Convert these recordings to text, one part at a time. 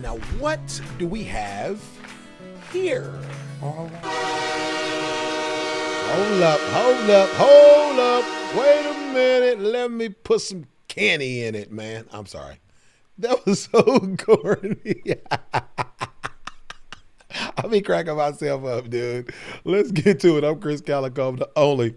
Now, what do we have here? Hold up. Wait a minute. Let me put some candy in it, man. I'm sorry. That was so corny. I be cracking myself up, dude. Let's get to it. I'm Krizz Kaliko. I'm the only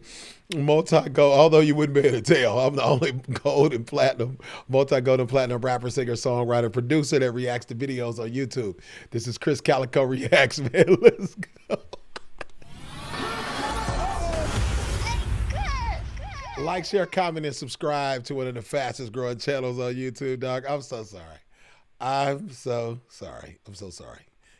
multi-gold, although you wouldn't be able to tell, I'm the only gold and platinum, multi-gold and platinum rapper, singer, songwriter, producer that reacts to videos on YouTube. This is Krizz Kaliko Reacts, man. Let's go. Like, share, comment, and subscribe to one of the fastest growing channels on YouTube, dog. I'm so sorry. I'm so sorry,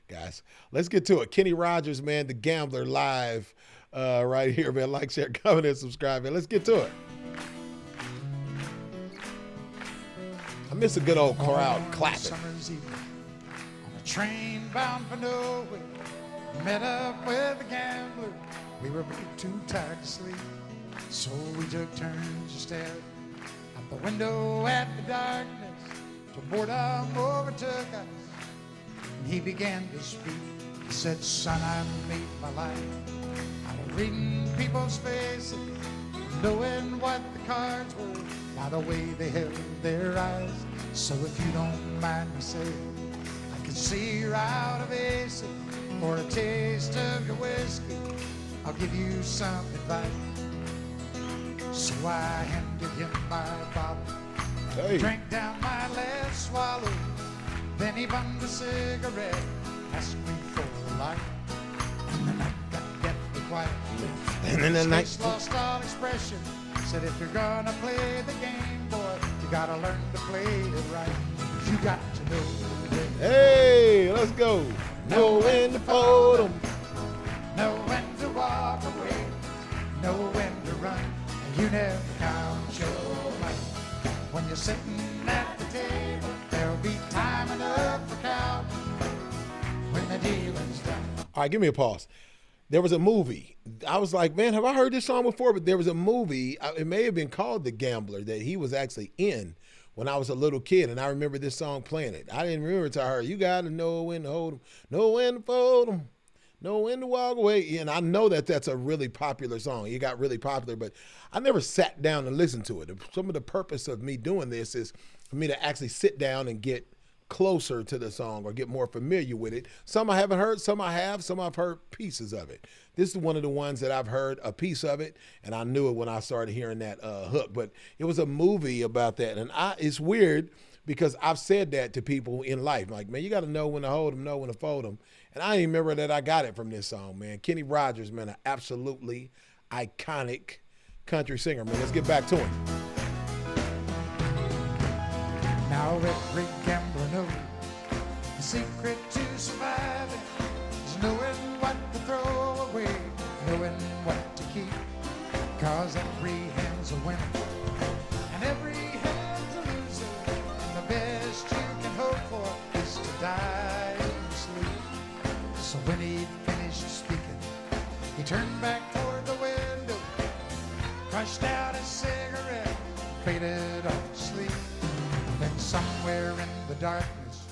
guys. Let's get to it. Kenny Rogers, man, the Gambler, live right here, man. Like, share, comment, and subscribe, man. Let's get to it. I miss a good old crowd clapping. Summer's evening, on a train bound for nowhere, met up with the Gambler. We were both too tired to sleep, so we took turns to stare out the window at the darkness till boredom overtook us. And he began to speak. He said, "Son, I made my life out of reading people's faces, knowing what the cards were by the way they held their eyes. So if you don't mind me saying, I can see you're out of aces. For a taste of your whiskey, I'll give you some advice." So I handed him my bottle. Hey. Drank down my last swallow. Then he bummed a cigarette, asked me for a light. And the night got deathly quiet. And then the His night face lost all expression. Said, "If you're gonna play the game, boy, you gotta learn to play it right. You got to know when Hey, let's go. Know when to fold 'em. know when to walk away, know when to run, and you never count your money. When you're sitting at the table, there'll be time enough for counting when the dealing's done." All right, give me a pause. There was a movie. I was like, man, have I heard this song before? But there was a movie, it may have been called The Gambler, that he was actually in when I was a little kid, and I remember this song playing it. I didn't remember until I heard, "You got to know when to hold 'em, know when to fold 'em, know when to walk away." And I know that that's a really popular song. It got really popular, but I never sat down and listened to it. Some of the purpose of me doing this is for me to actually sit down and get closer to the song or get more familiar with it. Some I haven't heard, some I have, some I've heard pieces of it. This is one of the ones that I've heard a piece of it, and I knew it when I started hearing that hook. But it was a movie about that, and it's weird because I've said that to people in life. Like, man, you got to know when to hold them, know when to fold them. And I didn't remember that I got it from this song, man. Kenny Rogers, man, an absolutely iconic country singer, man. Let's get back to him. Now every gambler knows the secret to surviving is knowing what to throw away, knowing what to keep. Cause every hand's a winner and every hand's a loser, and the best you can hope for is to die in your sleep. So when he finished speaking, he turned back toward the window, crushed out his cigarette, faded off to sleep. Then somewhere in the darkness,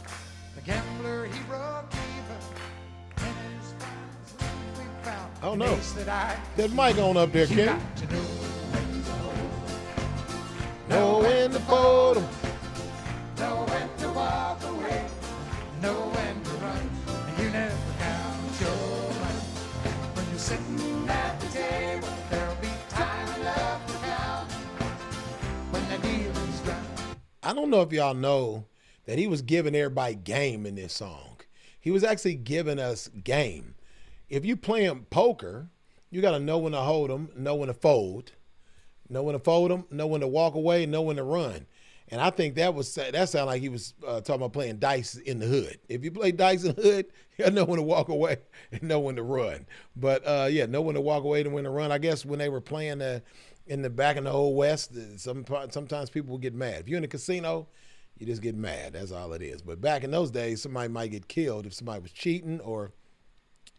the gambler, he broke even. In his final sleep we found Oh, an no. ace that That mic on up there, you Kenny. got to know when to hold, Know when to fold 'em. know when to walk away, know when to run, and you never count your money. When you're sitting at the table, there'll be time enough to count when the dealing's done. I don't know if y'all know that he was giving everybody game in this song. He was actually giving us game. If you playing poker, you got to know when to hold them, know when to fold, know when to fold them, know when to walk away, know when to run. And I think that sounded like he was talking about playing dice in the hood. If you play dice in the hood, you know when to walk away and know when to run. But yeah, know when to walk away and when to run. I guess when they were playing in the back in the old West, sometimes people would get mad. If you're in a casino, you just get mad. That's all it is. But back in those days, somebody might get killed if somebody was cheating or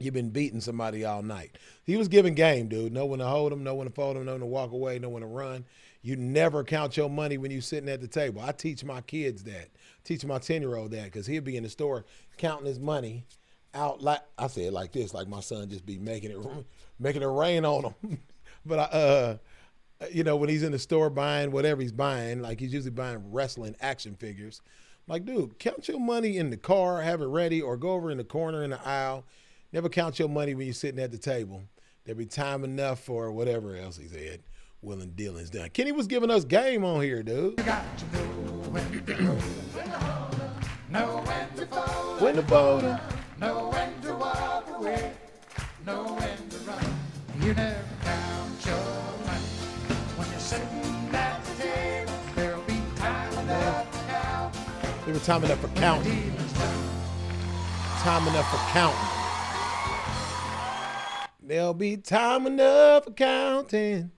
You've been beating somebody all night. He was giving game, dude. Know when to hold him, know when to fold him, know when to walk away, know when to run. You never count your money when you're sitting at the table. I teach my kids that. Teach my 10-year-old that, because he'll be in the store counting his money out. Like I say it like this, like my son just be making it rain on him. But when he's in the store buying whatever he's buying, like he's usually buying wrestling action figures. I'm like, dude, count your money in the car, have it ready, or go over in the corner in the aisle. Never count your money when you're sitting at the table. There'll be time enough for whatever else he said. Willing dealing's done. Kenny was giving us game on here, dude. You got to know when to hold 'em, know when to fold 'em, When to fold 'em. know when to walk away, know when to run. You never count your money when you're sitting at the table. There'll be time enough to count. There was time enough for counting. Dealing's done. Time enough for counting. There'll be time enough for counting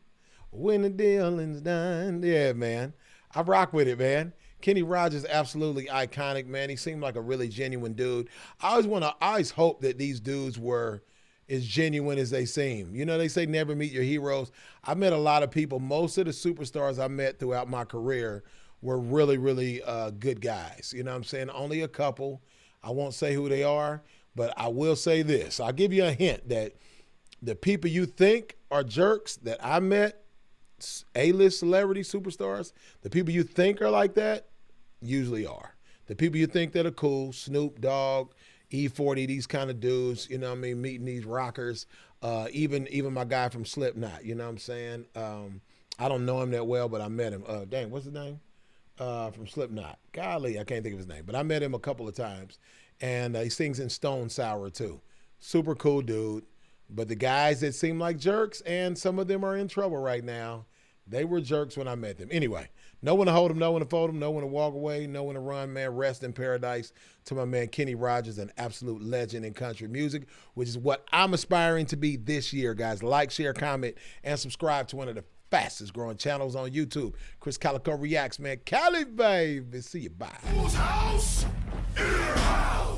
when the dealing's done. Yeah, man. I rock with it, man. Kenny Rogers, absolutely iconic, man. He seemed like a really genuine dude. I always hope that these dudes were as genuine as they seem. You know, they say never meet your heroes. I met a lot of people. Most of the superstars I met throughout my career were really, really good guys. You know what I'm saying? Only a couple. I won't say who they are, but I will say this. I'll give you a hint that the people you think are jerks that I met, A-list celebrity superstars, the people you think are like that usually are. The people you think that are cool, Snoop Dogg, E40, these kind of dudes, you know what I mean, meeting these rockers, even my guy from Slipknot, you know what I'm saying? I don't know him that well, but I met him. Dang, what's his name? From Slipknot. Golly, I can't think of his name, but I met him a couple of times, and he sings in Stone Sour too. Super cool dude. But the guys that seem like jerks, and some of them are in trouble right now, they were jerks when I met them. Anyway, know when to hold them, know when to fold them, know when to walk away, know when to run, man. Rest in paradise to my man Kenny Rogers, an absolute legend in country music, which is what I'm aspiring to be this year, guys. Like, share, comment, and subscribe to one of the fastest growing channels on YouTube. Krizz Kaliko Reacts, man. Cali, baby. See you. Bye. Whose house? In your house.